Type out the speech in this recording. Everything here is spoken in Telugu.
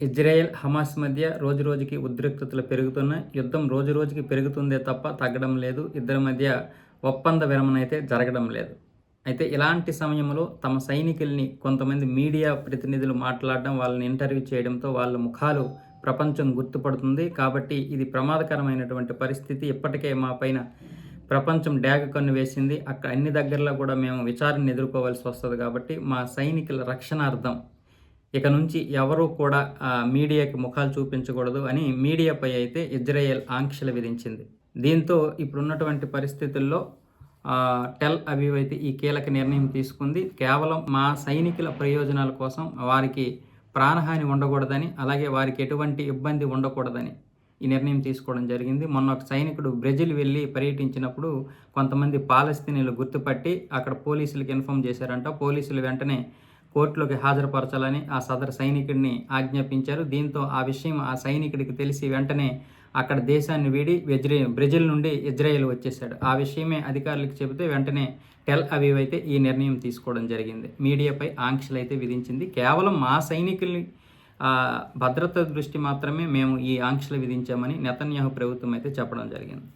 ఇజ్రాయెల్, హమాస్ మధ్య రోజురోజుకి ఉద్రిక్తతలు పెరుగుతున్నాయి. యుద్ధం రోజురోజుకి పెరుగుతుందే తప్ప తగ్గడం లేదు. ఇద్దరి మధ్య ఒప్పంద విరమణ అయితే జరగడం లేదు. అయితే ఇలాంటి సమయంలో తమ సైనికుల్ని కొంతమంది మీడియా ప్రతినిధులు మాట్లాడడం, వాళ్ళని ఇంటర్వ్యూ చేయడంతో వాళ్ళ ముఖాలు ప్రపంచం గుర్తుపడుతుంది. కాబట్టి ఇది ప్రమాదకరమైనటువంటి పరిస్థితి. ఇప్పటికే మా పైన ప్రపంచం డ్యాగ కన్ను వేసింది. అక్కడ అన్ని దగ్గరలో కూడా మేము విచారణ ఎదుర్కోవాల్సి వస్తుంది. కాబట్టి మా సైనికుల రక్షణార్థం ఇక నుంచి ఎవరూ కూడా మీడియాకి ముఖాలు చూపించకూడదు అని మీడియాపై అయితే ఇజ్రాయెల్ ఆంక్షలు విధించింది. దీంతో ఇప్పుడున్నటువంటి పరిస్థితుల్లో టెల్ అవీవ్ అయితే ఈ కీలక నిర్ణయం తీసుకుంది. కేవలం మా సైనికుల ప్రయోజనాల కోసం, వారికి ప్రాణహాని ఉండకూడదని, అలాగే వారికి ఎటువంటి ఇబ్బంది ఉండకూడదని ఈ నిర్ణయం తీసుకోవడం జరిగింది. మొన్న ఒక సైనికుడు బ్రెజిల్ వెళ్ళి పర్యటించినప్పుడు కొంతమంది పాలస్తీనీలు గుర్తుపట్టి అక్కడ పోలీసులకు ఇన్ఫార్మ్ చేశారంట. పోలీసులు వెంటనే కోర్టులోకి హాజరుపరచాలని ఆ సదరు సైనికుడిని ఆజ్ఞాపించారు. దీంతో ఆ విషయం ఆ సైనికుడికి తెలిసి వెంటనే అక్కడ దేశాన్ని వీడి బ్రెజిల్ నుండి ఇజ్రాయెల్ వచ్చేసాడు. ఆ విషయమే అధికారులకు చెబితే వెంటనే టెల్ అవీవ్ అయితే ఈ నిర్ణయం తీసుకోవడం జరిగింది. మీడియాపై ఆంక్షలు అయితే విధించింది. కేవలం మా సైనికుల్ని భద్రత దృష్టి మాత్రమే మేము ఈ ఆంక్షలు విధించామని నెతన్యాహు ప్రభుత్వం అయితే చెప్పడం జరిగింది.